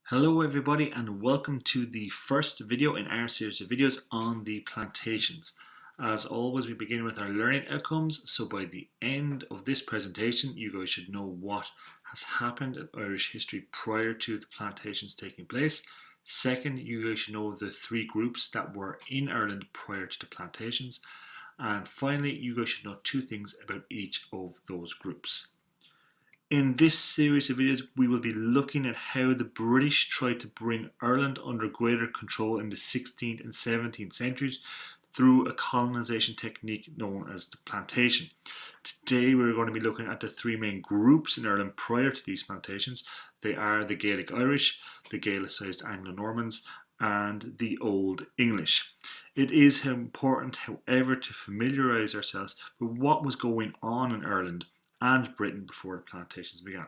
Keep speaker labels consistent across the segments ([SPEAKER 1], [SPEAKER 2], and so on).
[SPEAKER 1] Hello everybody and welcome to the first video in our series of videos on the plantations. As always, we begin with our learning outcomes, so by the end of this presentation you guys should know what has happened in Irish history prior to the plantations taking place. Second, you guys should know the three groups that were in Ireland prior to the plantations. And finally, you guys should know two things about each of those groups. In this series of videos, we will be looking at how the British tried to bring Ireland under greater control in the 16th and 17th centuries through a colonisation technique known as the plantation. Today we're going to be looking at the three main groups in Ireland prior to these plantations. They are the Gaelic Irish, the Gaelicised Anglo-Normans, and the Old English. It is important, however, to familiarise ourselves with what was going on in Ireland and Britain before the plantations began.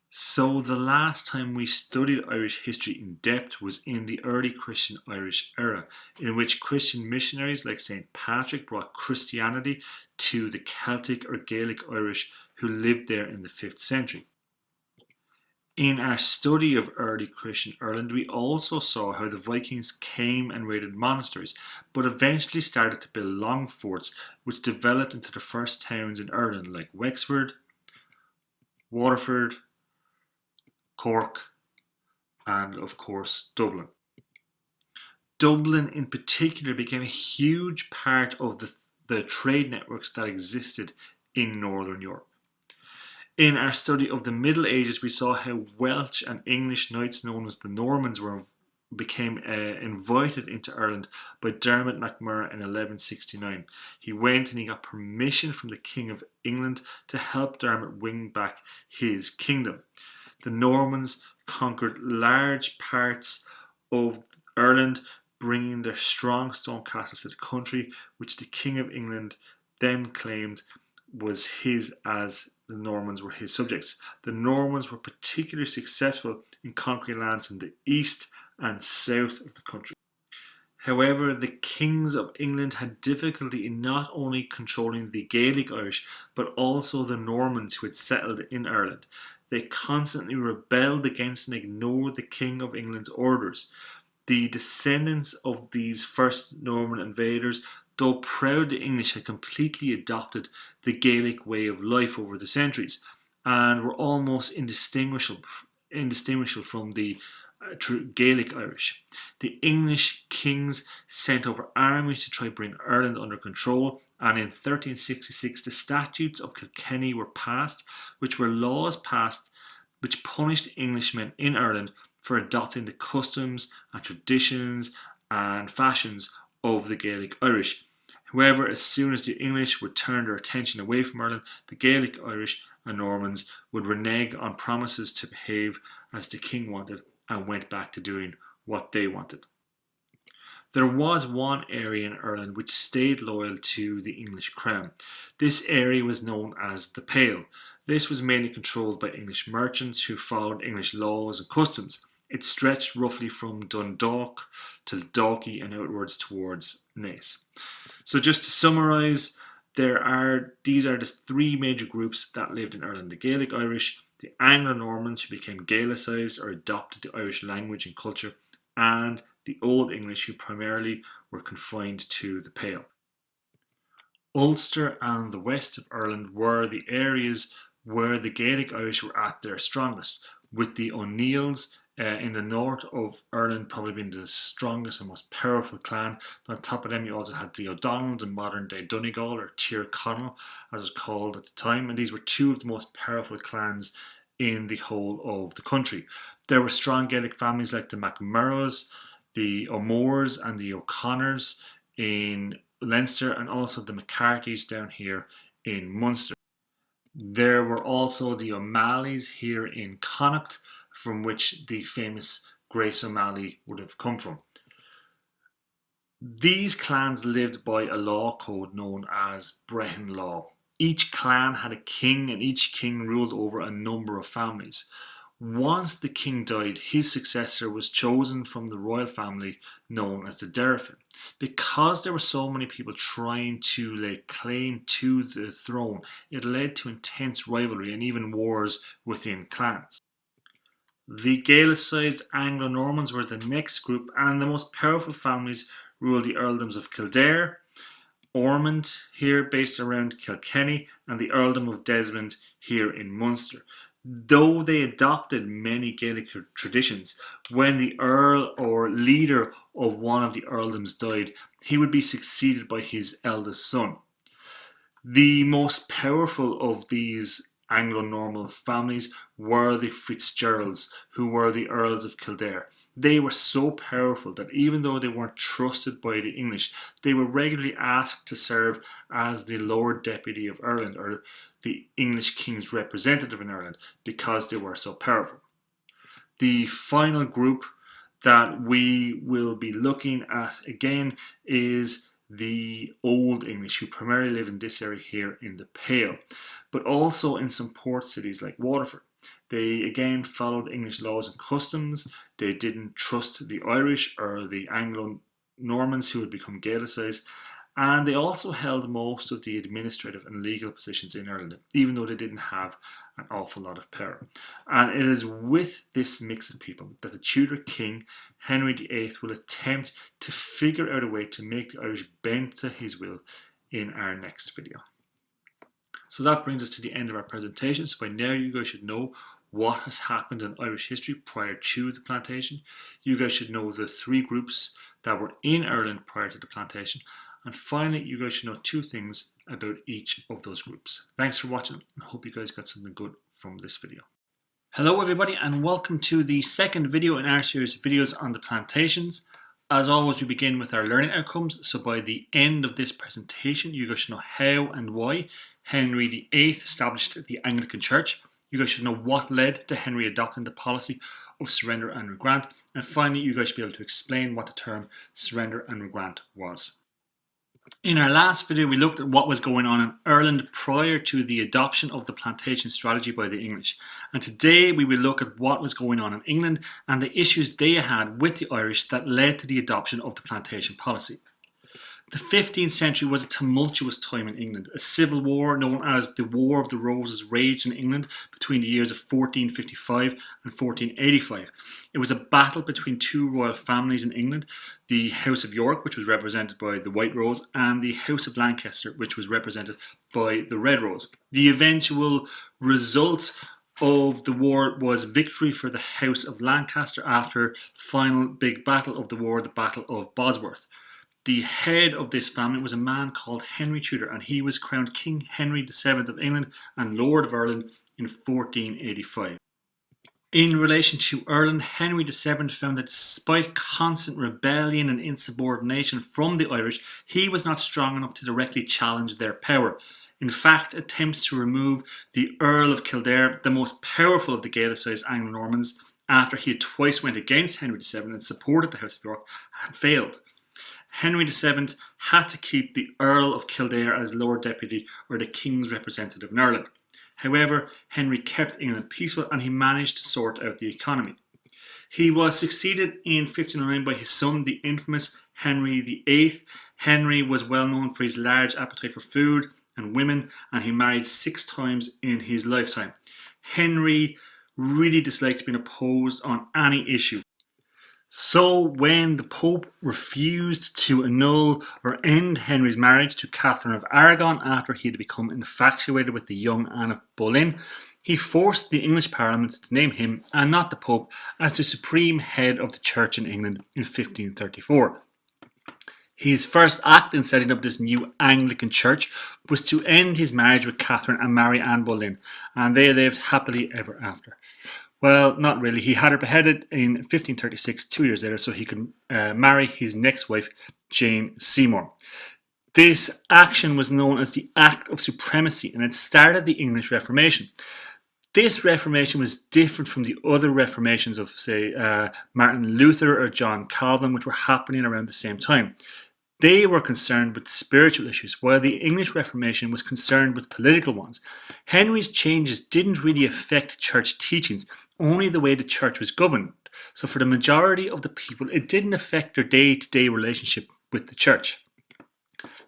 [SPEAKER 1] So the last time we studied Irish history in depth was in the early Christian Irish era, in which Christian missionaries like St. Patrick brought Christianity to the Celtic or Gaelic Irish who lived there in the 5th century. In our study of early Christian Ireland, we also saw how the Vikings came and raided monasteries, but eventually started to build long forts, which developed into the first towns in Ireland like Wexford, Waterford, Cork, and of course Dublin. Dublin in particular became a huge part of the trade networks that existed in Northern Europe. In our study of the Middle Ages, we saw how Welsh and English knights known as the Normans became invited into Ireland by Dermot MacMurrough in 1169. He went and he got permission from the King of England to help Dermot win back his kingdom. The Normans conquered large parts of Ireland, bringing their strong stone castles to the country, which the King of England then claimed was his as the Normans were his subjects. The Normans were particularly successful in conquering lands in the east and south of the country. However, the kings of England had difficulty in not only controlling the Gaelic Irish, but also the Normans who had settled in Ireland. They constantly rebelled against and ignored the King of England's orders. The descendants of these first Norman invaders, though proud the English, had completely adopted the Gaelic way of life over the centuries and were almost indistinguishable from the Gaelic Irish. The English kings sent over armies to try to bring Ireland under control, and in 1366 the Statutes of Kilkenny were passed, which were laws passed which punished Englishmen in Ireland for adopting the customs and traditions and fashions of the Gaelic Irish. However, as soon as the English would turn their attention away from Ireland, the Gaelic Irish and Normans would renege on promises to behave as the king wanted and went back to doing what they wanted. There was one area in Ireland which stayed loyal to the English crown. This area was known as the Pale. This was mainly controlled by English merchants who followed English laws and customs. It stretched roughly from Dundalk to Dalkey and outwards towards Naas. So just to summarise, these are the three major groups that lived in Ireland: the Gaelic Irish, the Anglo-Normans who became Gaelicised or adopted the Irish language and culture, and the Old English who primarily were confined to the Pale. Ulster and the west of Ireland were the areas where the Gaelic Irish were at their strongest, with the O'Neills in the north of Ireland probably being the strongest and most powerful clan. But on top of them you also had the O'Donnells in modern day Donegal, or Tír Connell as it was called at the time, and these were two of the most powerful clans in the whole of the country. There were strong Gaelic families like the MacMurroughs, the O'Moores and the O'Connors in Leinster, and also the McCarthys down here in Munster. There were also the O'Malleys here in Connacht, from which the famous Grace O'Malley would have come from. These clans lived by a law code known as Brehon law. Each clan had a king, and each king ruled over a number of families. Once the king died, his successor was chosen from the royal family known as the Derfin. Because there were so many people trying to lay claim to the throne, it led to intense rivalry and even wars within clans. The Gaelicized Anglo-Normans were the next group, and the most powerful families ruled the earldoms of Kildare, Ormond, here based around Kilkenny, and the earldom of Desmond, here in Munster. Though they adopted many Gaelic traditions, when the earl or leader of one of the earldoms died, he would be succeeded by his eldest son. The most powerful of these Anglo-Norman families were the Fitzgeralds, who were the Earls of Kildare. They were so powerful that even though they weren't trusted by the English, they were regularly asked to serve as the Lord Deputy of Ireland, or the English King's representative in Ireland, because they were so powerful. The final group that we will be looking at again is the Old English, who primarily live in this area here in the Pale, but also in some port cities like Waterford. They again followed English laws and customs. They didn't trust the Irish or the Anglo-Normans who had become Gaelicized, and they also held most of the administrative and legal positions in Ireland, even though they didn't have an awful lot of power. And it is with this mix of people that the Tudor king, Henry VIII, will attempt to figure out a way to make the Irish bend to his will in our next video. So that brings us to the end of our presentation. So by now you guys should know what has happened in Irish history prior to the plantation. You guys should know the three groups that were in Ireland prior to the plantation. And finally, you guys should know two things about each of those groups. Thanks for watching, and hope you guys got something good from this video. Hello everybody, and welcome to the second video in our series of videos on the plantations. As always, we begin with our learning outcomes. So by the end of this presentation, you guys should know how and why Henry VIII established the Anglican Church. You guys should know what led to Henry adopting the policy of surrender and regrant. And finally, you guys should be able to explain what the term surrender and regrant was. In our last video, we looked at what was going on in Ireland prior to the adoption of the plantation strategy by the English. And today we will look at what was going on in England and the issues they had with the Irish that led to the adoption of the plantation policy. The 15th century was a tumultuous time in England. A civil war known as the War of the Roses raged in England between the years of 1455 and 1485. It was a battle between two royal families in England, the House of York, which was represented by the White Rose, and the House of Lancaster, which was represented by the Red Rose. The eventual result of the war was victory for the House of Lancaster after the final big battle of the war, the Battle of Bosworth. The head of this family was a man called Henry Tudor, and he was crowned King Henry VII of England and Lord of Ireland in 1485. In relation to Ireland, Henry VII found that despite constant rebellion and insubordination from the Irish, he was not strong enough to directly challenge their power. In fact, attempts to remove the Earl of Kildare, the most powerful of the Gaelicized Anglo-Normans, after he had twice went against Henry VII and supported the House of York, had failed. Henry VII had to keep the Earl of Kildare as Lord Deputy, or the King's representative in Ireland. However, Henry kept England peaceful and he managed to sort out the economy. He was succeeded in 1509 by his son, the infamous Henry VIII. Henry was well known for his large appetite for food and women, and he married 6 times in his lifetime. Henry really disliked being opposed on any issue. So when the Pope refused to annul or end Henry's marriage to Catherine of Aragon after he had become infatuated with the young Anne of Boleyn, he forced the English Parliament to name him, and not the Pope, as the supreme head of the Church in England in 1534. His first act in setting up this new Anglican Church was to end his marriage with Catherine and marry Anne Boleyn, and they lived happily ever after. Well, not really. He had her beheaded in 1536, 2 years later, so he could marry his next wife, Jane Seymour. This action was known as the Act of Supremacy, and it started the English Reformation. This Reformation was different from the other Reformations of, say, Martin Luther or John Calvin, which were happening around the same time. They were concerned with spiritual issues, while the English Reformation was concerned with political ones. Henry's changes didn't really affect church teachings, only the way the church was governed. So for the majority of the people, it didn't affect their day-to-day relationship with the church.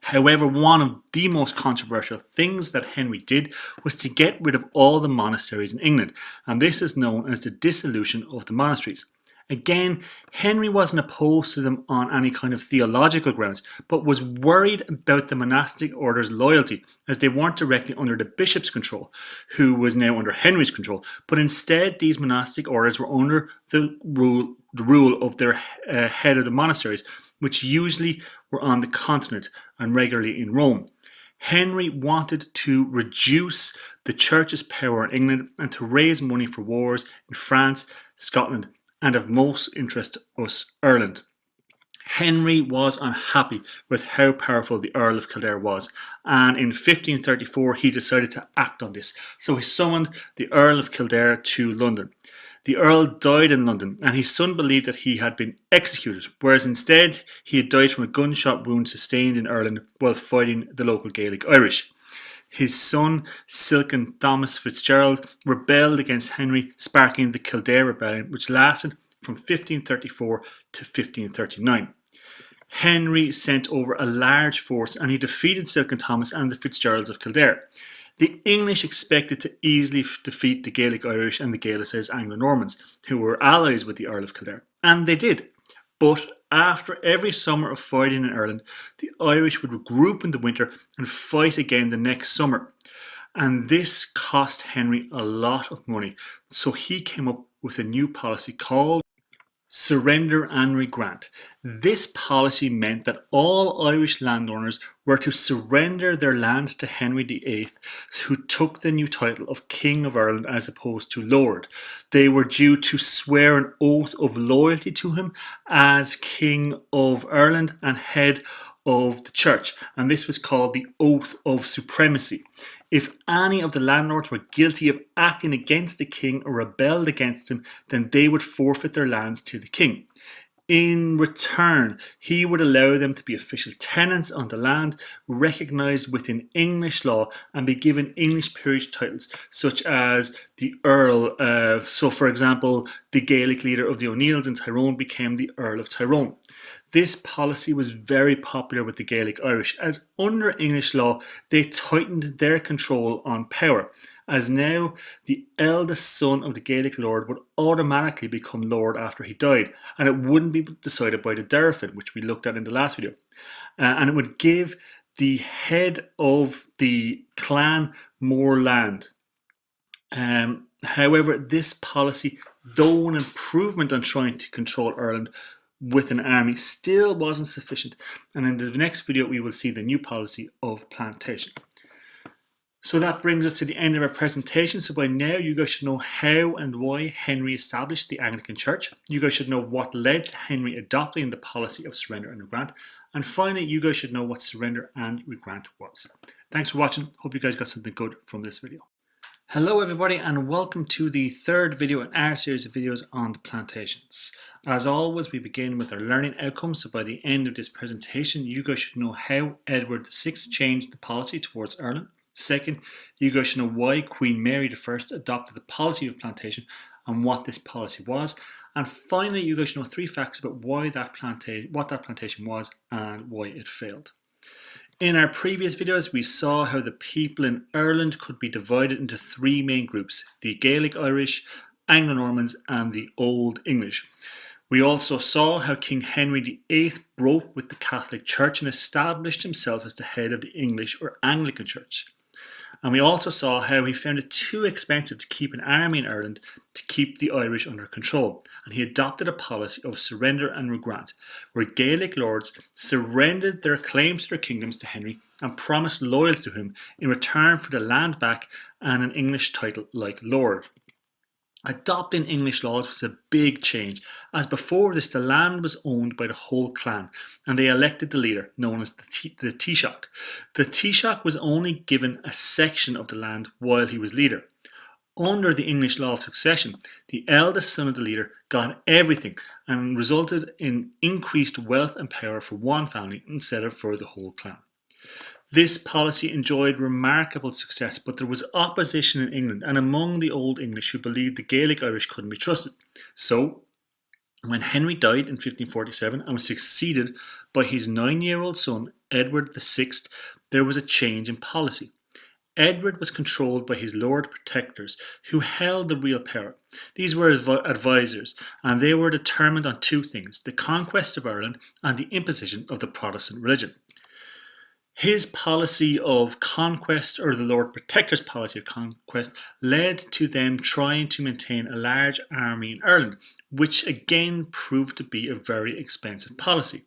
[SPEAKER 1] However, one of the most controversial things that Henry did was to get rid of all the monasteries in England, and this is known as the dissolution of the monasteries. Again, Henry wasn't opposed to them on any kind of theological grounds, but was worried about the monastic order's loyalty, as they weren't directly under the bishop's control, who was now under Henry's control, but instead these monastic orders were under the rule of their head of the monasteries, which usually were on the continent and regularly in Rome. Henry wanted to reduce the church's power in England and to raise money for wars in France, Scotland, and of most interest to us, Ireland. Henry was unhappy with how powerful the Earl of Kildare was, and in 1534 he decided to act on this. So he summoned the Earl of Kildare to London. The Earl died in London, and his son believed that he had been executed, whereas instead he had died from a gunshot wound sustained in Ireland while fighting the local Gaelic Irish. His son, Silken Thomas Fitzgerald, rebelled against Henry, sparking the Kildare Rebellion, which lasted from 1534 to 1539. Henry sent over a large force and he defeated Silken Thomas and the Fitzgeralds of Kildare. The English expected to easily defeat the Gaelic Irish and the Gaelicised Anglo-Normans, who were allies with the Earl of Kildare, and they did. But after every summer of fighting in Ireland, the Irish would regroup in the winter and fight again the next summer. And this cost Henry a lot of money, so he came up with a new policy called surrender and regrant. This policy meant that all Irish landowners were to surrender their lands to Henry VIII, who took the new title of King of Ireland as opposed to Lord. They were due to swear an oath of loyalty to him as King of Ireland and head of the church, and this was called the Oath of Supremacy. If any of the landlords were guilty of acting against the king or rebelled against him, then they would forfeit their lands to the king. In return, he would allow them to be official tenants on the land, recognised within English law, and be given English peerage titles such as the Earl. So, for example, the Gaelic leader of the O'Neills in Tyrone became the Earl of Tyrone. This policy was very popular with the Gaelic Irish, as under English law they tightened their control on power, as now the eldest son of the Gaelic lord would automatically become lord after he died, and it wouldn't be decided by the Derfin, which we looked at in the last video, and it would give the head of the clan more land. However, this policy, though an improvement on trying to control Ireland with an army, still wasn't sufficient, and in the next video we will see the new policy of plantation. So that brings us to the end of our presentation. So by now you guys should know how and why Henry established the Anglican Church. You guys should know what led to Henry adopting the policy of surrender and regrant. And finally, you guys should know what surrender and regrant was. Thanks for watching. Hope you guys got something good from this video. Hello everybody, and welcome to the third video in our series of videos on the plantations. As always, we begin with our learning outcomes, so by the end of this presentation you guys should know how Edward VI changed the policy towards Ireland. Second, you guys should know why Queen Mary I adopted the policy of plantation and what this policy was. And finally, you guys should know 3 facts about why what that plantation was and why it failed. In our previous videos, we saw how the people in Ireland could be divided into 3 main groups: the Gaelic Irish, Anglo-Normans, and the Old English. We also saw how King Henry VIII broke with the Catholic Church and established himself as the head of the English or Anglican Church. And we also saw how he found it too expensive to keep an army in Ireland to keep the Irish under control, and he adopted a policy of surrender and regrant, where Gaelic lords surrendered their claims to their kingdoms to Henry and promised loyalty to him in return for the land back and an English title like Lord. Adopting English laws was a big change, as before this the land was owned by the whole clan, and they elected the leader, known as the Taoiseach. The Taoiseach was only given a section of the land while he was leader. Under the English law of succession, the eldest son of the leader got everything, and resulted in increased wealth and power for one family instead of for the whole clan. This policy enjoyed remarkable success, but there was opposition in England and among the Old English who believed the Gaelic Irish couldn't be trusted. So When Henry died in 1547 and was succeeded by his 9-year-old son, Edward VI, there was a change in policy. Edward was controlled by his Lord Protectors, who held the real power. These were advisors, and they were determined on two things: the conquest of Ireland and the imposition of the Protestant religion. His policy of conquest, or the Lord Protector's policy of conquest, led to them trying to maintain a large army in Ireland, which again proved to be a very expensive policy.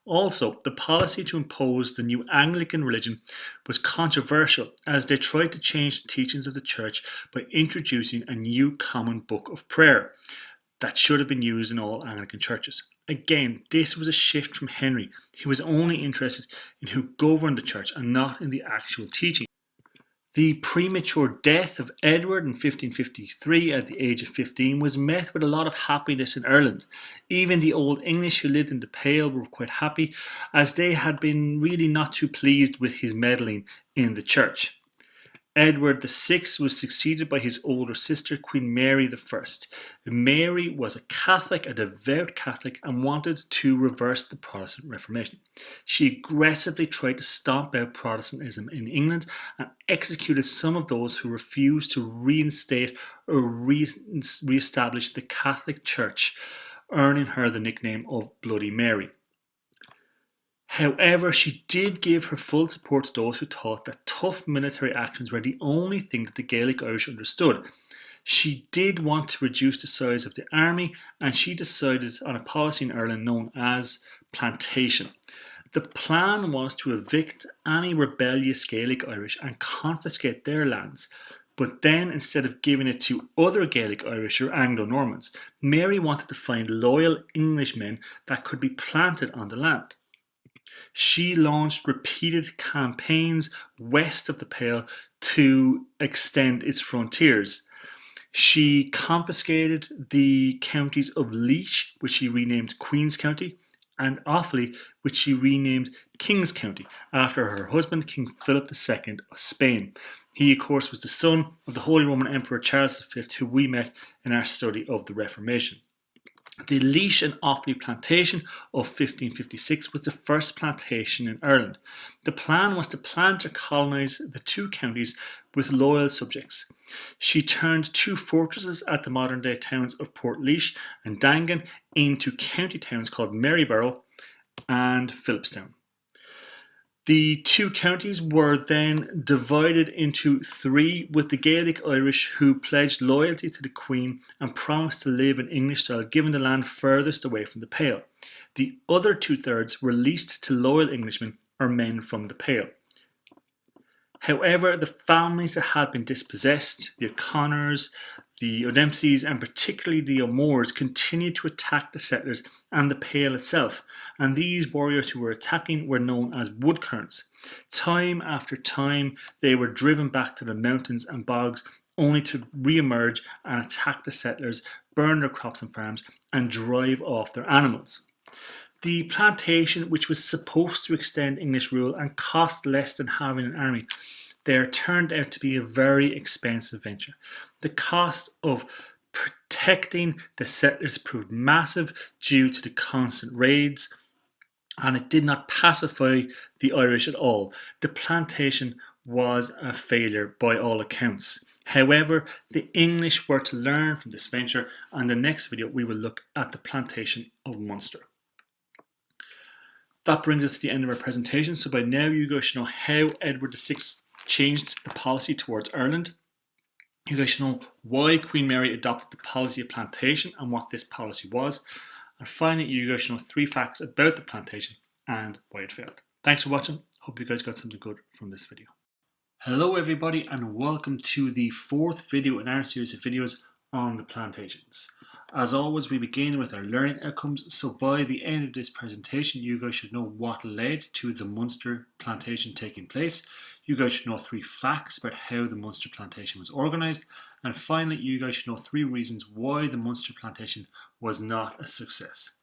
[SPEAKER 1] Also, the policy to impose the new Anglican religion was controversial, as they tried to change the teachings of the Church by introducing a new common book of prayer that should have been used in all Anglican churches. Again, this was a shift from Henry. He was only interested in who governed the church and not in the actual teaching. The premature death of Edward in 1553 at the age of 15 was met with a lot of happiness in Ireland. Even the Old English who lived in the Pale were quite happy, as they had been really not too pleased with his meddling in the church. Edward VI was succeeded by his older sister, Queen Mary I. Mary was a Catholic, a devout Catholic, and wanted to reverse the Protestant Reformation. She aggressively tried to stomp out Protestantism in England and executed some of those who refused to reinstate or re-establish the Catholic Church, earning her the nickname of Bloody Mary. However, she did give her full support to those who thought that tough military actions were the only thing that the Gaelic Irish understood. She did want to reduce the size of the army, and she decided on a policy in Ireland known as Plantation. The plan was to evict any rebellious Gaelic Irish and confiscate their lands. But then, instead of giving it to other Gaelic Irish or Anglo-Normans, Mary wanted to find loyal Englishmen that could be planted on the land. She launched repeated campaigns west of the Pale to extend its frontiers. She confiscated the counties of Laois, which she renamed Queen's County, and Offaly, which she renamed King's County, after her husband, King Philip II of Spain. He, of course, was the son of the Holy Roman Emperor Charles V, who we met in our study of the Reformation. The Laois and Offaly Plantation of 1556 was the first plantation in Ireland. The plan was to plant or colonise the two counties with loyal subjects. She turned two fortresses at the modern-day towns of Portlaoise and Dangan into county towns called Maryborough and Philipstown. The two counties were then divided into three, with the Gaelic Irish who pledged loyalty to the Queen and promised to live in English style, given the land furthest away from the Pale. The other 2/3 were leased to loyal Englishmen or men from the Pale. However, the families that had been dispossessed, the O'Connors, the O'Dempseys, and particularly the O'Moores, continued to attack the settlers and the Pale itself, and these warriors who were attacking were known as woodkerns. Time after time, they were driven back to the mountains and bogs, only to re-emerge and attack the settlers, burn their crops and farms, and drive off their animals. The plantation, which was supposed to extend English rule and cost less than having an army, there turned out to be a very expensive venture. The cost of protecting the settlers proved massive due to the constant raids, and it did not pacify the Irish at all. The plantation was a failure by all accounts. However, the English were to learn from this venture, and in the next video we will look at the plantation of Munster. That brings us to the end of our presentation. So by now you guys should know how Edward VI changed the policy towards Ireland. You guys should know why Queen Mary adopted the policy of plantation and what this policy was. And finally, you guys should know 3 facts about the plantation and why it failed. Thanks for watching. Hope you guys got something good from this video. Hello everybody, and welcome to the 4th video in our series of videos on the plantations. As always, we begin with our learning outcomes, so by the end of this presentation you guys should know what led to the Munster plantation taking place. You guys should know 3 facts about how the Munster plantation was organised, and finally you guys should know 3 reasons why the Munster plantation was not a success.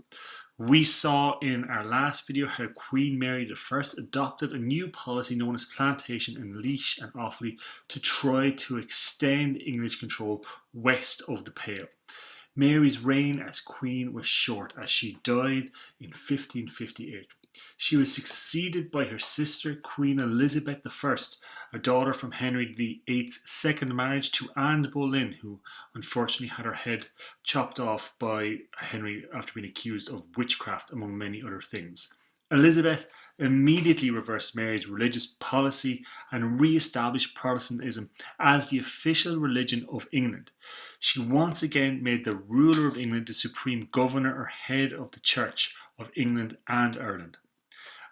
[SPEAKER 1] We saw in our last video how Queen Mary I adopted a new policy known as plantation in Laois and Offaly to try to extend English control west of the Pale. Mary's reign as queen was short, as she died in 1558. She was succeeded by her sister, Queen Elizabeth I, a daughter from Henry VIII's second marriage to Anne Boleyn, who unfortunately had her head chopped off by Henry after being accused of witchcraft, among many other things. Elizabeth immediately reversed Mary's religious policy and re-established Protestantism as the official religion of England. She once again made the ruler of England the supreme governor or head of the Church of England and Ireland.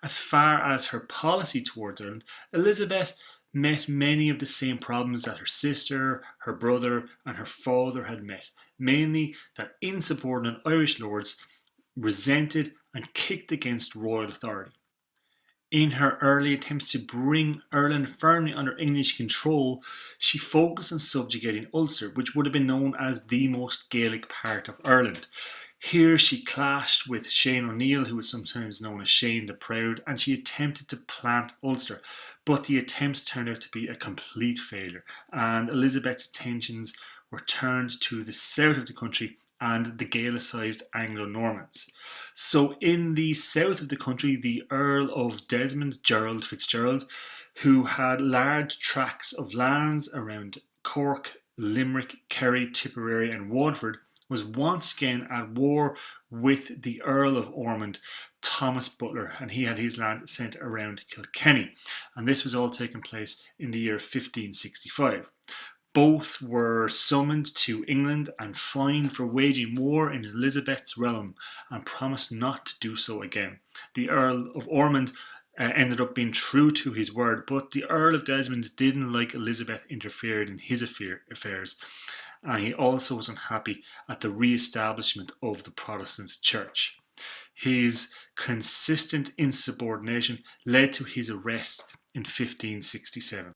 [SPEAKER 1] As far as her policy towards Ireland, Elizabeth met many of the same problems that her sister, her brother, and her father had met, mainly that insubordinate Irish lords resented and kicked against royal authority. In her early attempts to bring Ireland firmly under English control, she focused on subjugating Ulster, which would have been known as the most Gaelic part of Ireland. Here she clashed with Shane O'Neill, who was sometimes known as Shane the Proud, and she attempted to plant Ulster, but the attempts turned out to be a complete failure, and Elizabeth's attentions were turned to the south of the country and the Gaelicised Anglo-Normans. So in the south of the country, the Earl of Desmond, Gerald Fitzgerald, who had large tracts of lands around Cork, Limerick, Kerry, Tipperary and Waterford, was once again at war with the Earl of Ormond, Thomas Butler, and he had his land sent around Kilkenny. And this was all taking place in the year 1565. Both were summoned to England and fined for waging war in Elizabeth's realm and promised not to do so again. The Earl of Ormond ended up being true to his word, but the Earl of Desmond didn't like Elizabeth interfered in his affairs, and he also was unhappy at the re-establishment of the Protestant Church. His consistent insubordination led to his arrest in 1567.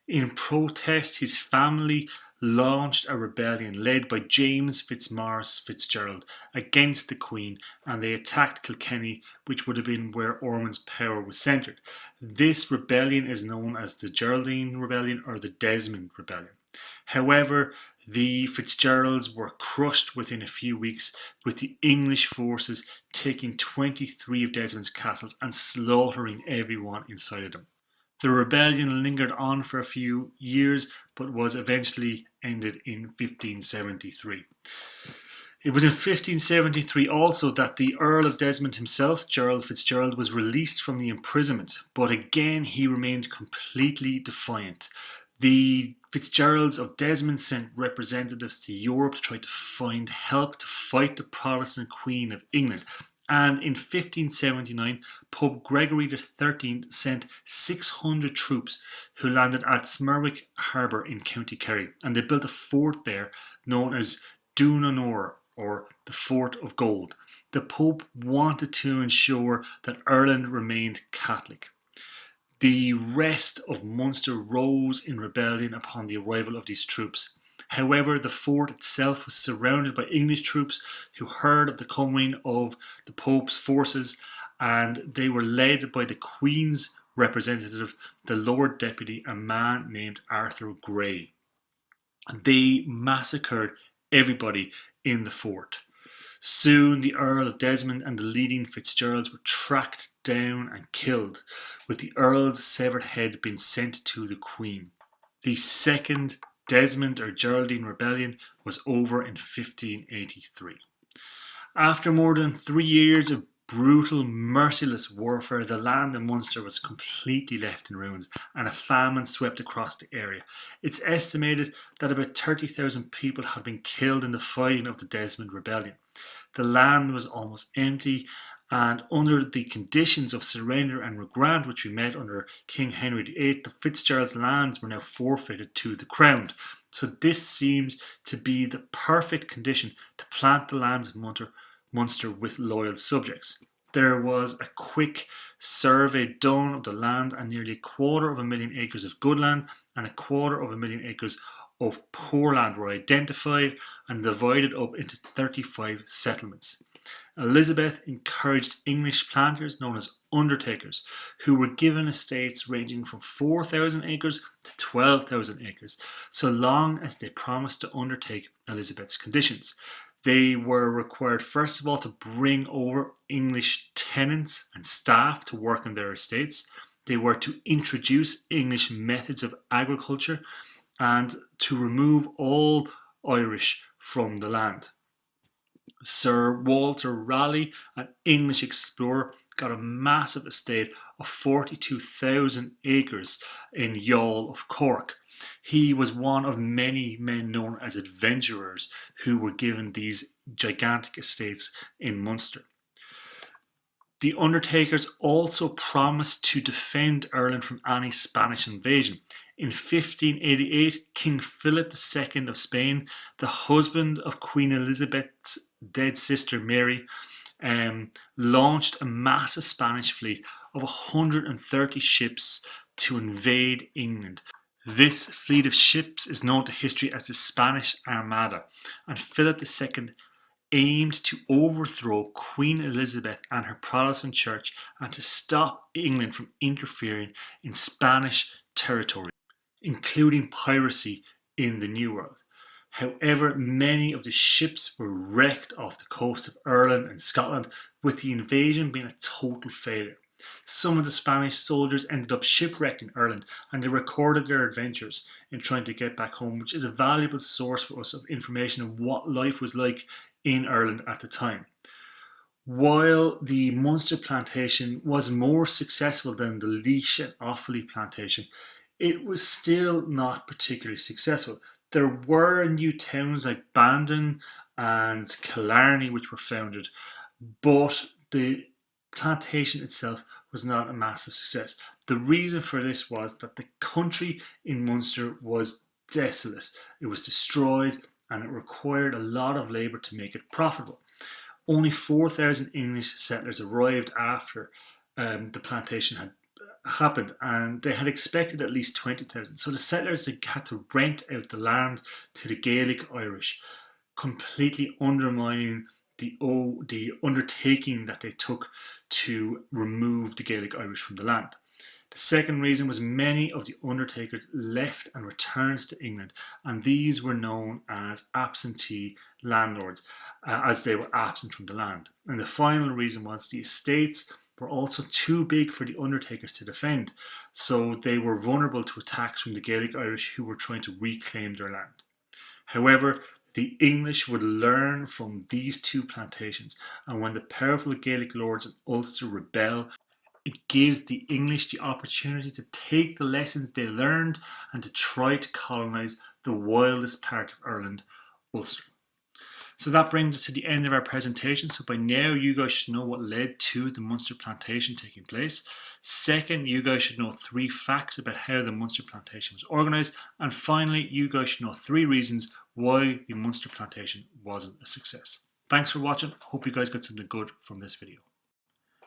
[SPEAKER 1] In protest, his family launched a rebellion led by James Fitzmaurice Fitzgerald against the Queen, and they attacked Kilkenny, which would have been where Ormond's power was centred. This rebellion is known as the Geraldine Rebellion or the Desmond Rebellion. However, the Fitzgeralds were crushed within a few weeks, with the English forces taking 23 of Desmond's castles and slaughtering everyone inside of them. The rebellion lingered on for a few years, but was eventually ended in 1573. It was in 1573 also that the Earl of Desmond himself, Gerald Fitzgerald, was released from the imprisonment, but again he remained completely defiant. The Fitzgeralds of Desmond sent representatives to Europe to try to find help to fight the Protestant Queen of England. And in 1579, Pope Gregory XIII sent 600 troops who landed at Smerwick Harbour in County Kerry, and they built a fort there known as Dunanore, or the Fort of Gold. The Pope wanted to ensure that Ireland remained Catholic. The rest of Munster rose in rebellion upon the arrival of these troops. However, the fort itself was surrounded by English troops who heard of the coming of the Pope's forces, and they were led by the Queen's representative, the Lord Deputy, a man named Arthur Grey. They massacred everybody in the fort. Soon the Earl of Desmond and the leading Fitzgeralds were tracked down and killed, with the Earl's severed head being sent to the Queen. The second Desmond or Geraldine Rebellion was over in 1583. After more than 3 years of brutal, merciless warfare, the land in Munster was completely left in ruins and a famine swept across the area. It's estimated that about 30,000 people had been killed in the fighting of the Desmond Rebellion. The land was almost empty, and under the conditions of surrender and regrant which we met under King Henry VIII, the Fitzgerald's lands were now forfeited to the Crown. So this seemed to be the perfect condition to plant the lands of Munster with loyal subjects. There was a quick survey done of the land, and nearly 250,000 acres of good land and 250,000 acres of poor land were identified and divided up into 35 settlements. Elizabeth encouraged English planters known as undertakers, who were given estates ranging from 4,000 acres to 12,000 acres, so long as they promised to undertake Elizabeth's conditions. They were required, first of all, to bring over English tenants and staff to work on their estates. They were to introduce English methods of agriculture and to remove all Irish from the land. Sir Walter Raleigh, an English explorer, got a massive estate of 42,000 acres in Youghal of Cork. He was one of many men known as adventurers who were given these gigantic estates in Munster. The Undertakers also promised to defend Ireland from any Spanish invasion. In 1588, King Philip II of Spain, the husband of Queen Elizabeth's dead sister Mary, launched a massive Spanish fleet of 130 ships to invade England. This fleet of ships is known to history as the Spanish Armada, and Philip II aimed to overthrow Queen Elizabeth and her Protestant church and to stop England from interfering in Spanish territory, including piracy in the New World. However, many of the ships were wrecked off the coast of Ireland and Scotland, with the invasion being a total failure. Some of the Spanish soldiers ended up shipwrecked in Ireland, and they recorded their adventures in trying to get back home, which is a valuable source for us of information of what life was like in Ireland at the time. While the Munster plantation was more successful than the Laois and Offaly plantation, it was still not particularly successful. There were new towns like Bandon and Killarney which were founded, but the plantation itself was not a massive success. The reason for this was that the country in Munster was desolate. It was destroyed and it required a lot of labour to make it profitable. Only 4,000 English settlers arrived after the plantation had happened, and they had expected at least 20,000. So the settlers had to rent out the land to the Gaelic Irish, completely undermining the undertaking that they took to remove the Gaelic Irish from the land. The second reason was many of the undertakers left and returned to England, and these were known as absentee landlords, as they were absent from the land. And the final reason was the estates were also too big for the undertakers to defend, so they were vulnerable to attacks from the Gaelic Irish who were trying to reclaim their land. However, the English would learn from these two plantations, and when the powerful Gaelic lords in Ulster rebel, it gives the English the opportunity to take the lessons they learned and to try to colonise the wildest part of Ireland, Ulster. So that brings us to the end of our presentation. So by now you guys should know what led to the Munster plantation taking place. Second, you guys should know 3 facts about how the Munster plantation was organised. And finally, you guys should know 3 reasons why the Munster plantation wasn't a success. Thanks for watching. Hope you guys got something good from this video.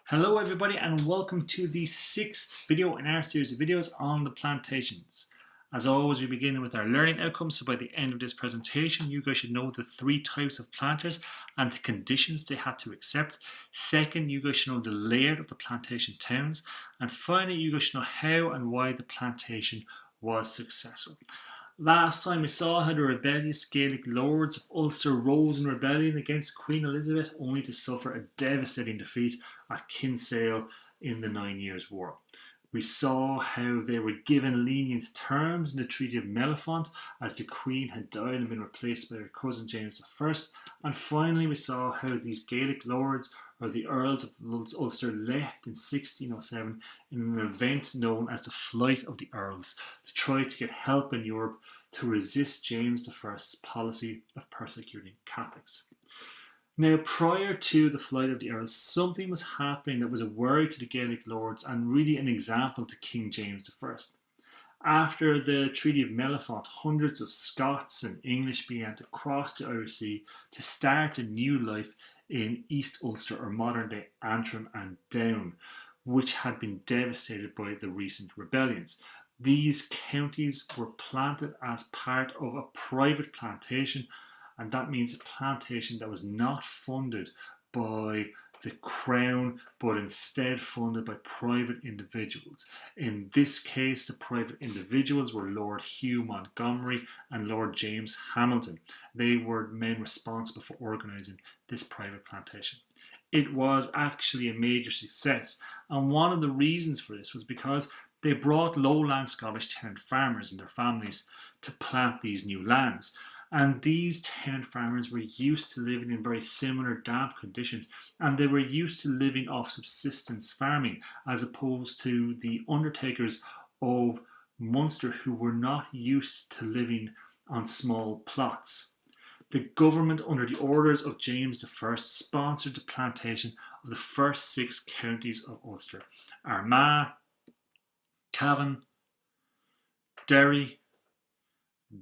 [SPEAKER 1] Hello everybody, and welcome to the 6th video in our series of videos on the plantations. As always, we begin with our learning outcomes, so by the end of this presentation you guys should know the 3 types of planters and the conditions they had to accept. Second, you guys should know the layout of the plantation towns, and finally you guys should know how and why the plantation was successful. Last time we saw how the rebellious Gaelic lords of Ulster rose in rebellion against Queen Elizabeth, only to suffer a devastating defeat at Kinsale in the 9 Years' War. We saw how they were given lenient terms in the Treaty of Mellifont, as the Queen had died and been replaced by her cousin James I. And finally we saw how these Gaelic lords, or the Earls of Ulster, left in 1607 in an event known as the Flight of the Earls, to try to get help in Europe to resist James I's policy of persecuting Catholics. Now, prior to the Flight of the Earls, something was happening that was a worry to the Gaelic lords and really an example to King James I. After the Treaty of Mellifont, hundreds of Scots and English began to cross the Irish Sea to start a new life in East Ulster, or modern-day Antrim and Down, which had been devastated by the recent rebellions. These counties were planted as part of a private plantation, and that means a plantation that was not funded by the Crown, but instead funded by private individuals. In this case, the private individuals were Lord Hugh Montgomery and Lord James Hamilton. They were men responsible for organising this private plantation. It was actually a major success, and one of the reasons for this was because they brought lowland Scottish tenant farmers and their families to plant these new lands. And these tenant farmers were used to living in very similar damp conditions, and they were used to living off subsistence farming, as opposed to the undertakers of Munster, who were not used to living on small plots. The government, under the orders of James I, sponsored the plantation of the first 6 counties of Ulster: Armagh, Cavan, Derry,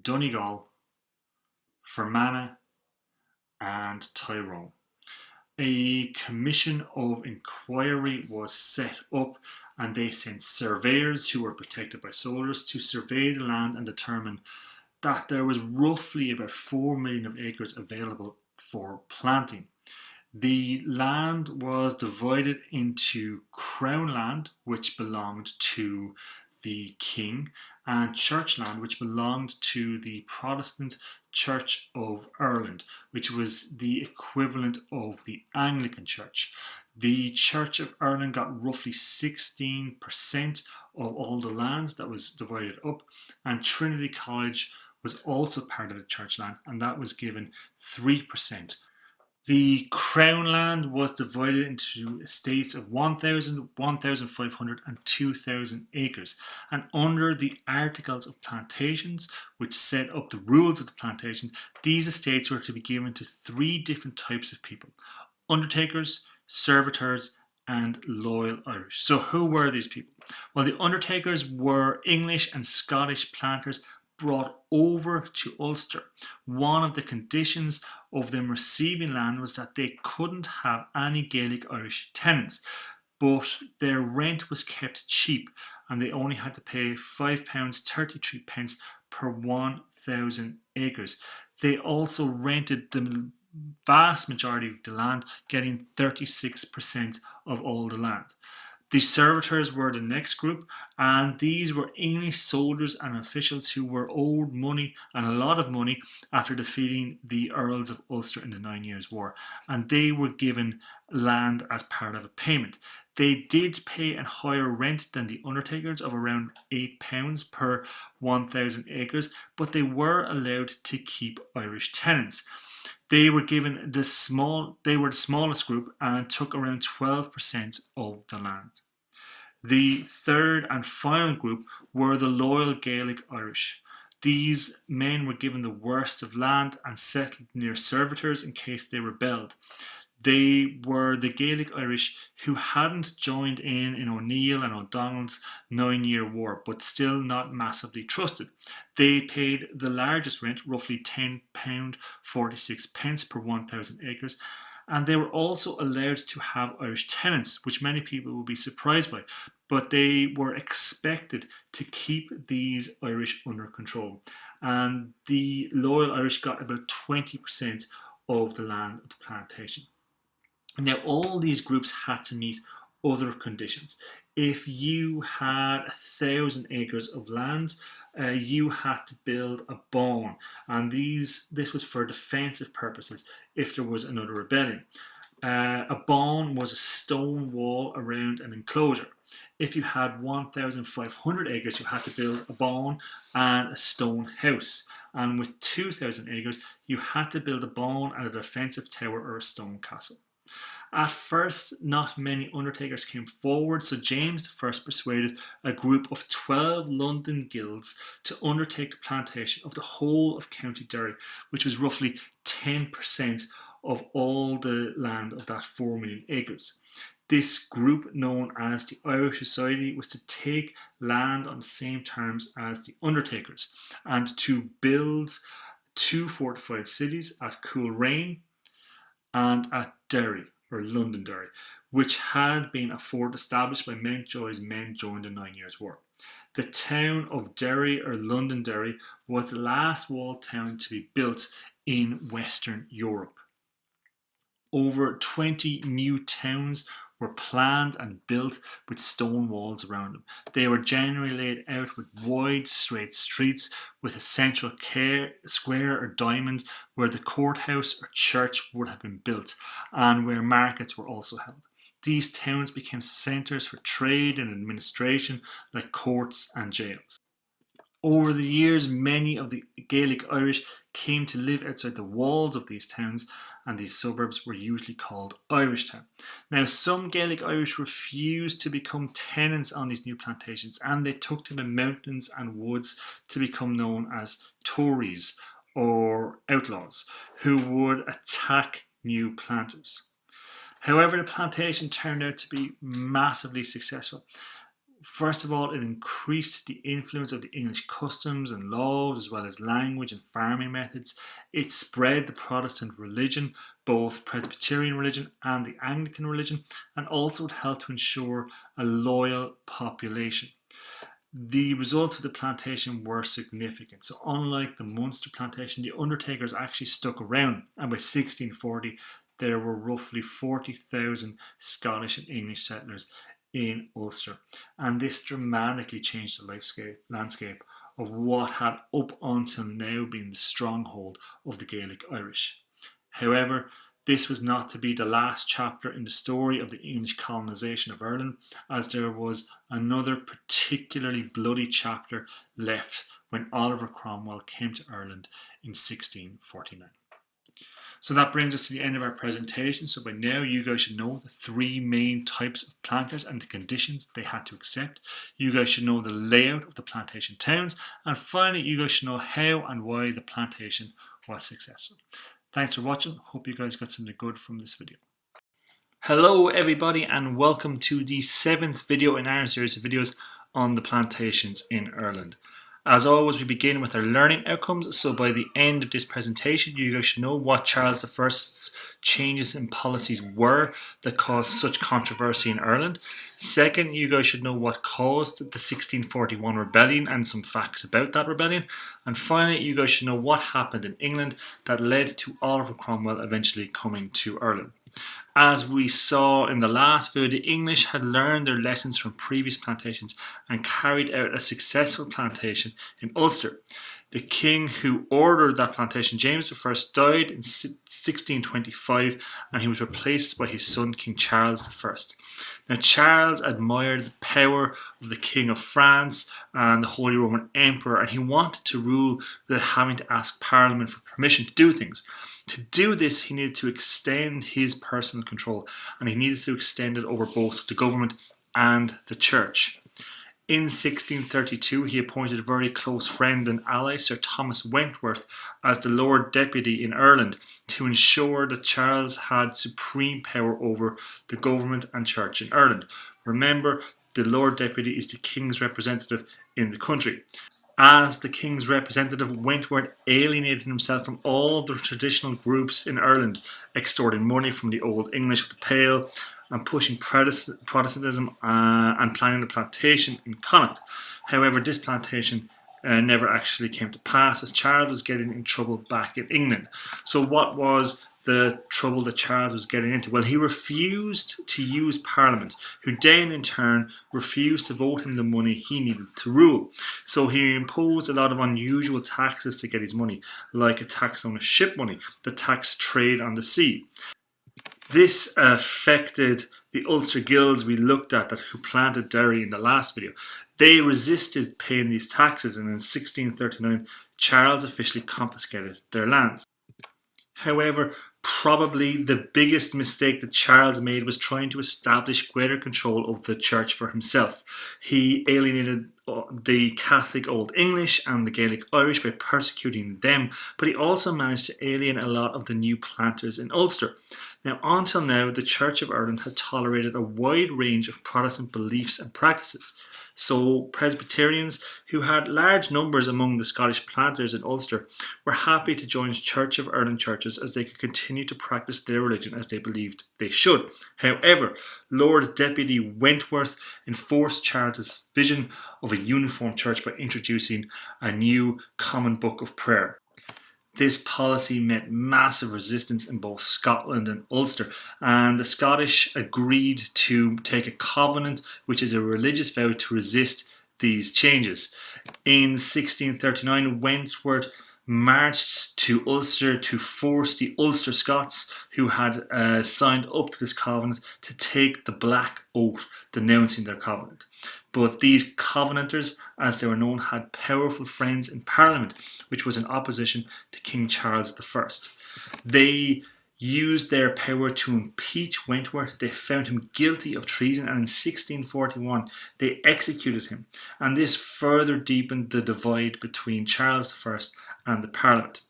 [SPEAKER 1] Donegal, Fermanagh, and Tyrone. A commission of inquiry was set up, and they sent surveyors who were protected by soldiers to survey the land and determine that there was roughly about 4 million of acres available for planting. The land was divided into Crown land, which belonged to the king, and church land, which belonged to the Protestant Church of Ireland, which was the equivalent of the Anglican Church. The Church of Ireland got roughly 16% of all the land that was divided up, and Trinity College was also part of the church land, and that was given 3%. The Crown land was divided into estates of 1,000, 1,500 and 2,000 acres. And under the Articles of Plantations, which set up the rules of the plantation, these estates were to be given to 3 different types of people: undertakers, servitors, and loyal Irish. So who were these people? Well, the undertakers were English and Scottish planters brought over to Ulster. One of the conditions of them receiving land was that they couldn't have any Gaelic Irish tenants, but their rent was kept cheap, and they only had to pay £5.33 per 1,000 acres. They also rented the vast majority of the land, getting 36% of all the land. The servitors were the next group, and these were English soldiers and officials who were owed money, and a lot of money, after defeating the Earls of Ulster in the 9 Years' War, and they were given land as part of a payment. They did pay a higher rent than the undertakers of around £8 per 1,000 acres, but they were allowed to keep Irish tenants. They were given they were the smallest group and took around 12% of the land. The third and final group were the loyal Gaelic Irish. These men were given the worst of land and settled near servitors in case they rebelled. They were the Gaelic Irish who hadn't joined in O'Neill and O'Donnell's 9-Year War, but still not massively trusted. They paid the largest rent, roughly £10.46 per 1,000 acres, and they were also allowed to have Irish tenants, which many people will be surprised by, but they were expected to keep these Irish under control. And the loyal Irish got about 20% of the land of the plantation. Now, all these groups had to meet other conditions. If you had 1,000 acres of land, you had to build a bawn, and this was for defensive purposes if there was another rebellion. A bawn was a stone wall around an enclosure. If you had 1,500 acres, you had to build a bawn and a stone house. And with 2,000 acres, you had to build a bawn and a defensive tower or a stone castle. At first, not many undertakers came forward, so James I persuaded a group of 12 London guilds to undertake the plantation of the whole of County Derry, which was roughly 10% of all the land of that 4 million acres. This group, known as the Irish Society, was to take land on the same terms as the undertakers and to build 2 fortified cities at Coolraine and at Derry, or Londonderry, which had been a fort established by Mountjoy's men during the 9 Years' War. The town of Derry, or Londonderry, was the last walled town to be built in Western Europe. Over 20 new towns were planned and built with stone walls around them. They were generally laid out with wide, straight streets with a central square or diamond where the courthouse or church would have been built and where markets were also held. These towns became centres for trade and administration like courts and jails. Over the years, many of the Gaelic Irish came to live outside the walls of these towns, and these suburbs were usually called Irishtown. Now, some Gaelic Irish refused to become tenants on these new plantations, and they took to the mountains and woods to become known as Tories or outlaws, who would attack new planters. However, the plantation turned out to be massively successful. First of all, it increased the influence of the English customs and laws, as well as language and farming methods. It spread the Protestant religion, both Presbyterian religion and the Anglican religion, and also it helped to ensure a loyal population. The results of the plantation were significant. So unlike the Munster plantation, the Undertakers actually stuck around, and by 1640 there were roughly 40,000 Scottish and English settlers in Ulster, and this dramatically changed the landscape of what had up until now been the stronghold of the Gaelic Irish. However, this was not to be the last chapter in the story of the English colonisation of Ireland, as there was another particularly bloody chapter left when Oliver Cromwell came to Ireland in 1649. So that brings us to the end of our presentation. So by now you guys should know the three main types of planters and the conditions they had to accept. You guys should know the layout of the plantation towns. And finally, you guys should know how and why the plantation was successful. Thanks for watching. Hope you guys got something good from this video. Hello everybody, and welcome to the 7th video in our series of videos on the plantations in Ireland. As always, we begin with our learning outcomes. So by the end of this presentation, you guys should know what Charles I's changes in policies were that caused such controversy in Ireland. Second, you guys should know what caused the 1641 rebellion and some facts about that rebellion. And finally, you guys should know what happened in England that led to Oliver Cromwell eventually coming to Ireland. As we saw in the last video, the English had learned their lessons from previous plantations and carried out a successful plantation in Ulster. The king who ordered that plantation, James I, died in 1625, and he was replaced by his son, King Charles I. Now, Charles admired the power of the King of France and the Holy Roman Emperor, and he wanted to rule without having to ask Parliament for permission to do things. To do this, he needed to extend his personal control, and he needed to extend it over both the government and the church. In 1632, he appointed a very close friend and ally, Sir Thomas Wentworth, as the Lord Deputy in Ireland to ensure that Charles had supreme power over the government and church in Ireland. Remember, the Lord Deputy is the King's representative in the country. As the King's representative, Wentworth alienated himself from all the traditional groups in Ireland, extorting money from the Old English with the Pale, and pushing Protestantism and planning the plantation in Connacht. However, this plantation never actually came to pass, as Charles was getting in trouble back in England. So what was the trouble that Charles was getting into? Well, he refused to use Parliament, who then in turn refused to vote him the money he needed to rule. So he imposed a lot of unusual taxes to get his money, like a tax on ship money, the tax trade on the sea. This affected the Ulster guilds we looked at who planted Derry in the last video. They resisted paying these taxes, and in 1639 Charles officially confiscated their lands. However, probably the biggest mistake that Charles made was trying to establish greater control of the church for himself. He alienated the Catholic Old English and the Gaelic Irish by persecuting them, but he also managed to alienate a lot of the new planters in Ulster. Now, until now, the Church of Ireland had tolerated a wide range of Protestant beliefs and practices. So Presbyterians, who had large numbers among the Scottish planters in Ulster, were happy to join Church of Ireland churches as they could continue to practice their religion as they believed they should. However, Lord Deputy Wentworth enforced Charles's vision of a uniform church by introducing a new common book of prayer. This policy met massive resistance in both Scotland and Ulster, and the Scottish agreed to take a covenant, which is a religious vow to resist these changes. In 1639, Wentworth marched to Ulster to force the Ulster Scots, who had signed up to this covenant, to take the Black Oath, denouncing their covenant. But these Covenanters, as they were known, had powerful friends in Parliament, which was in opposition to King Charles I. They used their power to impeach Wentworth. They found him guilty of treason, and in 1641 they executed him. And this further deepened the divide between Charles I and the Parliament.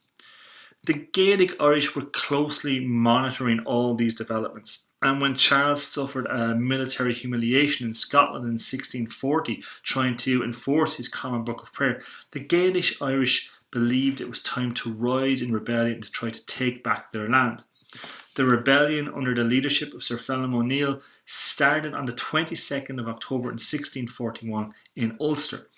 [SPEAKER 1] The Gaelic Irish were closely monitoring all these developments, and when Charles suffered a military humiliation in Scotland in 1640 trying to enforce his Common Book of Prayer, the Gaelic Irish believed it was time to rise in rebellion to try to take back their land. The rebellion under the leadership of Sir Phelim O'Neill started on the 22nd of October in 1641 in Ulster.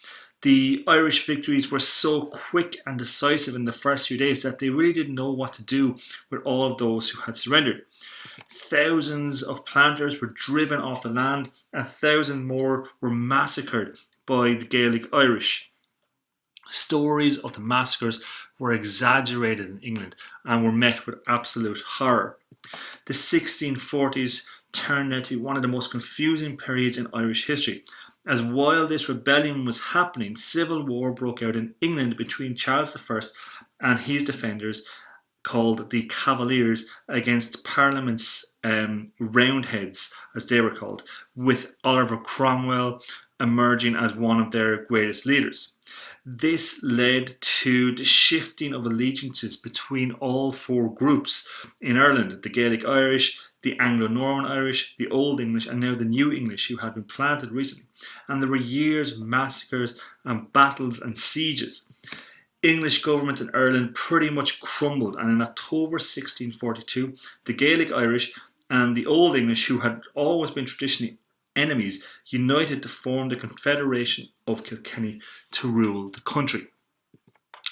[SPEAKER 1] The Irish victories were so quick and decisive in the first few days that they really didn't know what to do with all of those who had surrendered. Thousands of planters were driven off the land, and thousands more were massacred by the Gaelic Irish. Stories of the massacres were exaggerated in England and were met with absolute horror. The 1640s turned out to be one of the most confusing periods in Irish history, as while this rebellion was happening, civil war broke out in England between Charles I and his defenders, called the Cavaliers, against Parliament's Roundheads, as they were called, with Oliver Cromwell emerging as one of their greatest leaders. This led to the shifting of allegiances between all four groups in Ireland: the Gaelic Irish, the Anglo-Norman Irish, the Old English, and now the New English, who had been planted recently. And there were years of massacres and battles and sieges. English government in Ireland pretty much crumbled, and in October 1642, the Gaelic Irish and the Old English, who had always been traditionally enemies, united to form the Confederation of Kilkenny to rule the country.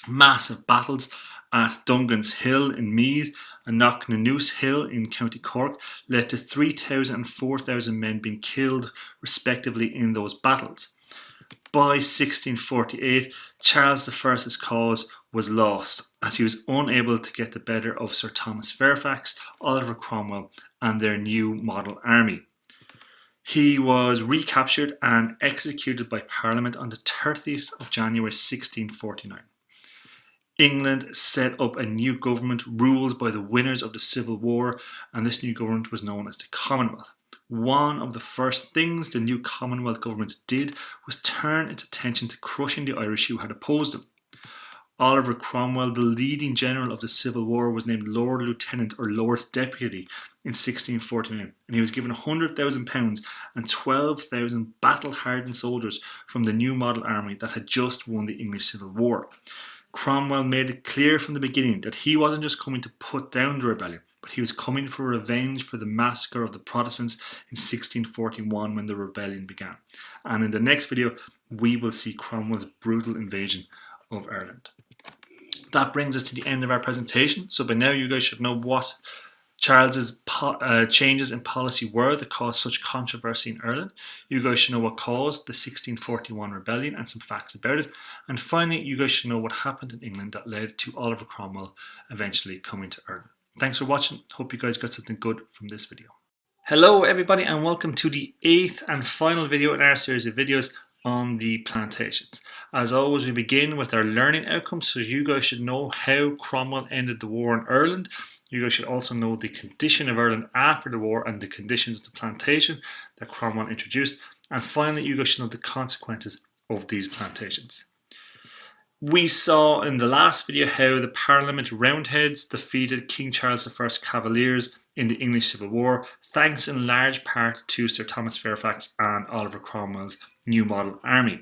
[SPEAKER 1] Massive battles at Dungan's Hill in Meath and Knocknanoose Hill in County Cork led to 3,000 and 4,000 men being killed respectively in those battles. By 1648, Charles I's cause was lost, as he was unable to get the better of Sir Thomas Fairfax, Oliver Cromwell, and their new model army. He was recaptured and executed by Parliament on the 30th of January 1649. England set up a new government ruled by the winners of the Civil War, and this new government was known as the Commonwealth. One of the first things the new Commonwealth government did was turn its attention to crushing the Irish who had opposed them. Oliver Cromwell, the leading general of the Civil War, was named Lord Lieutenant or Lord Deputy in 1649, and he was given £100,000 and 12,000 battle-hardened soldiers from the new model army that had just won the English Civil War. Cromwell made it clear from the beginning that he wasn't just coming to put down the rebellion, but he was coming for revenge for the massacre of the Protestants in 1641 when the rebellion began. And in the next video, we will see Cromwell's brutal invasion of Ireland. That brings us to the end of our presentation. So by now you guys should know what Charles's changes in policy were that caused such controversy in Ireland. You guys should know what caused the 1641 rebellion and some facts about it. And finally, you guys should know what happened in England that led to Oliver Cromwell eventually coming to Ireland. Thanks for watching. Hope you guys got something good from this video. Hello everybody, and welcome to the 8th and final video in our series of videos on the Plantations. As always, we begin with our learning outcomes, so you guys should know how Cromwell ended the war in Ireland. You guys should also know the condition of Ireland after the war and the conditions of the plantation that Cromwell introduced. And finally, you guys should know the consequences of these plantations. We saw in the last video how the Parliament Roundheads defeated King Charles I's Cavaliers in the English Civil War, thanks in large part to Sir Thomas Fairfax and Oliver Cromwell's new model army.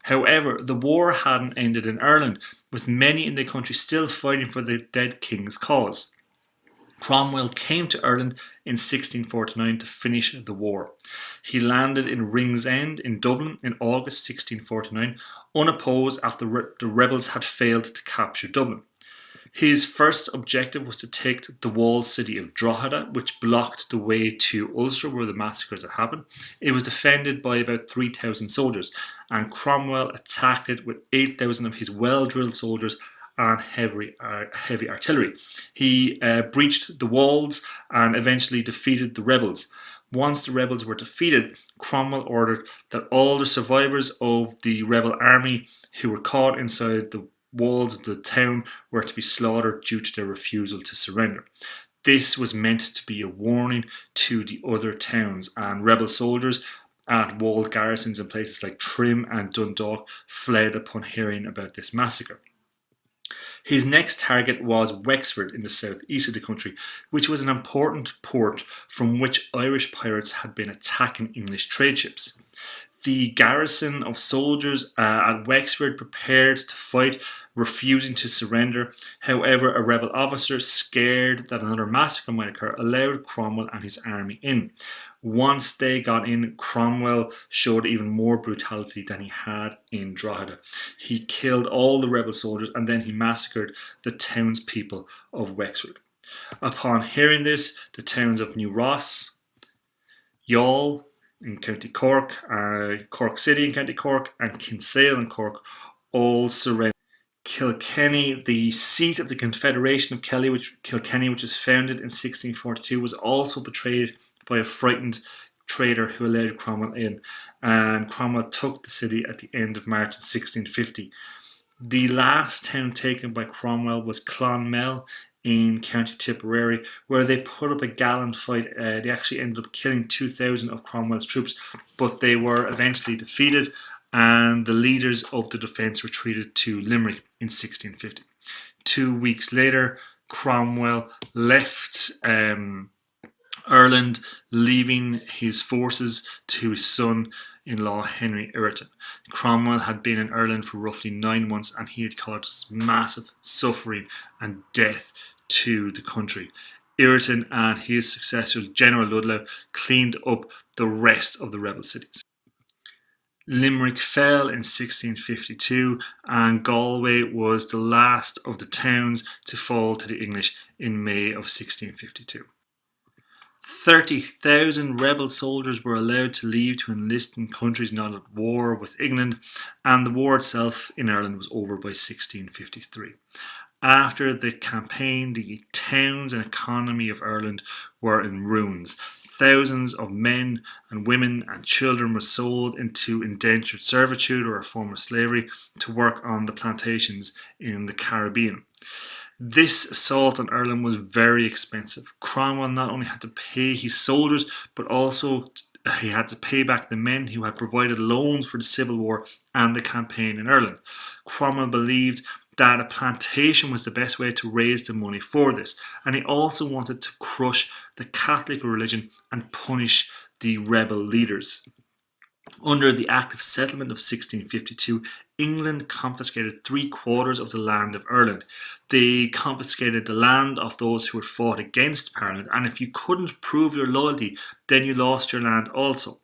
[SPEAKER 1] However, the war hadn't ended in Ireland, with many in the country still fighting for the dead king's cause. Cromwell came to Ireland in 1649 to finish the war. He landed in Ringsend in Dublin in August 1649, unopposed after the rebels had failed to capture Dublin. His first objective was to take the walled city of Drogheda, which blocked the way to Ulster, where the massacres had happened. It was defended by about 3,000 soldiers, and Cromwell attacked it with 8,000 of his well-drilled soldiers and heavy artillery. He breached the walls and eventually defeated the rebels. Once the rebels were defeated, Cromwell ordered that all the survivors of the rebel army who were caught inside the walls of the town were to be slaughtered due to their refusal to surrender. This was meant to be a warning to the other towns, and rebel soldiers at walled garrisons in places like Trim and Dundalk fled upon hearing about this massacre. His next target was Wexford in the southeast of the country, which was an important port from which Irish pirates had been attacking English trade ships. The garrison of soldiers at Wexford prepared to fight, refusing to surrender. However, a rebel officer, scared that another massacre might occur, allowed Cromwell and his army in. Once they got in, Cromwell showed even more brutality than he had in Drogheda. He killed all the rebel soldiers and then he massacred the townspeople of Wexford. Upon hearing this, the towns of New Ross, Youghal in County Cork, Cork City in County Cork, and Kinsale in Cork all surrendered. Kilkenny, the seat of the Confederation of Kilkenny, which was founded in 1642, was also betrayed by a frightened trader who allowed Cromwell in, and Cromwell took the city at the end of March 1650. The last town taken by Cromwell was Clonmel in County Tipperary, where they put up a gallant fight. They actually ended up killing 2,000 of Cromwell's troops, but they were eventually defeated, and the leaders of the defence retreated to Limerick in 1650. 2 weeks later, Cromwell left Ireland, leaving his forces to his son-in-law Henry Ireton. Cromwell had been in Ireland for roughly 9 months, and he had caused massive suffering and death to the country. Ireton and his successor, General Ludlow, cleaned up the rest of the rebel cities. Limerick fell in 1652, and Galway was the last of the towns to fall to the English in May of 1652. 30,000 rebel soldiers were allowed to leave to enlist in countries not at war with England, and the war itself in Ireland was over by 1653. After the campaign, the towns and economy of Ireland were in ruins. Thousands of men and women and children were sold into indentured servitude or a form of slavery to work on the plantations in the Caribbean. This assault on Ireland was very expensive. Cromwell not only had to pay his soldiers, but also he had to pay back the men who had provided loans for the Civil War and the campaign in Ireland. Cromwell believed that a plantation was the best way to raise the money for this, and he also wanted to crush the Catholic religion and punish the rebel leaders. Under the Act of Settlement of 1652, England confiscated 3/4 of the land of Ireland. They confiscated the land of those who had fought against Parliament, and if you couldn't prove your loyalty, then you lost your land also.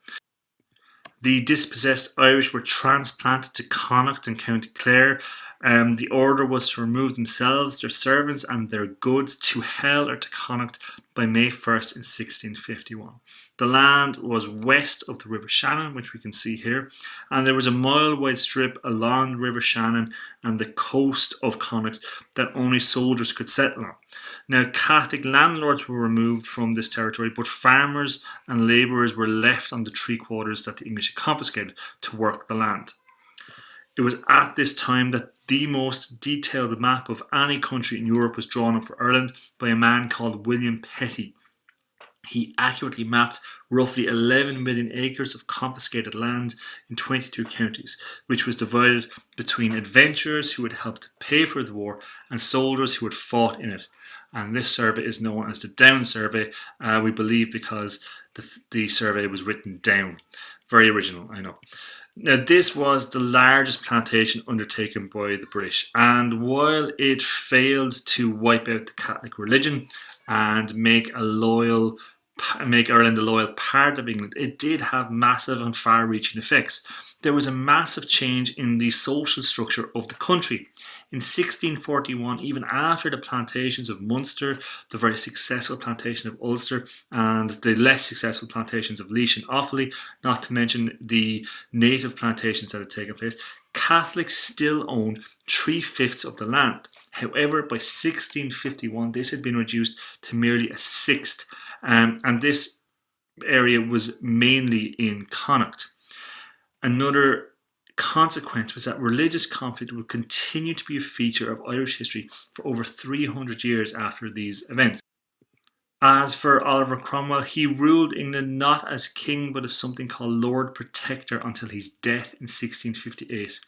[SPEAKER 1] The dispossessed Irish were transplanted to Connacht in County Clare. The order was to remove themselves, their servants, and their goods to Hell or to Connacht by May 1st in 1651. The land was west of the River Shannon, which we can see here, and there was a mile-wide strip along the River Shannon and the coast of Connacht that only soldiers could settle on. Now, Catholic landlords were removed from this territory, but farmers and labourers were left on the 3/4 that the English had confiscated to work the land. It was at this time that the most detailed map of any country in Europe was drawn up for Ireland by a man called William Petty. He accurately mapped roughly 11 million acres of confiscated land in 22 counties, which was divided between adventurers who had helped pay for the war and soldiers who had fought in it. And this survey is known as the Down Survey, we believe, because the survey was written down. Very original, I know. Now, this was the largest plantation undertaken by the British, and while it failed to wipe out the Catholic religion and make Ireland a loyal part of England, it did have massive and far-reaching effects. There was a massive change in the social structure of the country. In 1641, even after the plantations of Munster, the very successful plantation of Ulster, and the less successful plantations of Laois and Offaly, not to mention the native plantations that had taken place, Catholics still owned 3/5 of the land. However, by 1651, this had been reduced to merely a sixth, and this area was mainly in Connacht. Another consequence was that religious conflict would continue to be a feature of Irish history for over 300 years after these events. As for Oliver Cromwell, he ruled England not as king but as something called Lord Protector until his death in 1658.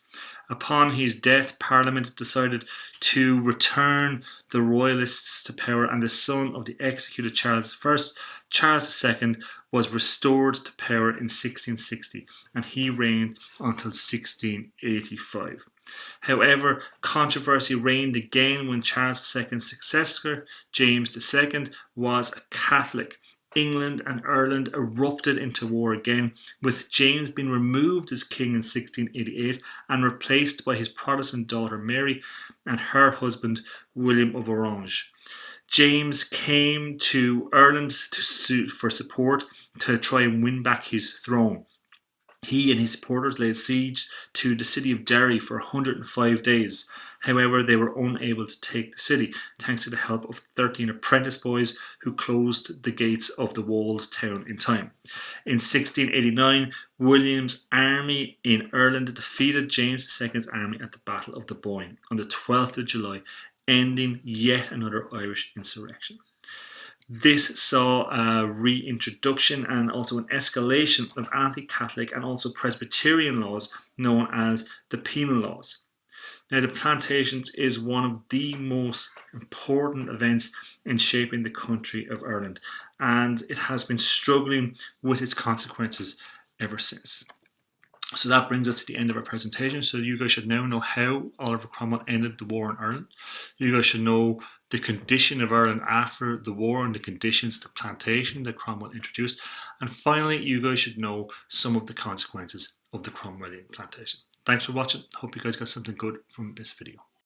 [SPEAKER 1] Upon his death, Parliament decided to return the Royalists to power, and the son of the executed Charles I, Charles II, was restored to power in 1660, and he reigned until 1685. However, controversy reigned again when Charles II's successor, James II, was a Catholic. England and Ireland erupted into war again, with James being removed as king in 1688 and replaced by his Protestant daughter Mary and her husband William of Orange. James came to Ireland for support to try and win back his throne. He and his supporters laid siege to the city of Derry for 105 days. However, they were unable to take the city, thanks to the help of 13 apprentice boys who closed the gates of the walled town in time. In 1689, William's army in Ireland defeated James II's army at the Battle of the Boyne on the 12th of July, ending yet another Irish insurrection. This saw a reintroduction and also an escalation of anti-Catholic and also Presbyterian laws known as the penal laws. Now, the Plantations is one of the most important events in shaping the country of Ireland, and it has been struggling with its consequences ever since. So that brings us to the end of our presentation. So you guys should now know how Oliver Cromwell ended the war in Ireland. You guys should know the condition of Ireland after the war and the conditions, the plantation that Cromwell introduced. And finally, you guys should know some of the consequences of the Cromwellian plantation. Thanks for watching. Hope you guys got something good from this video.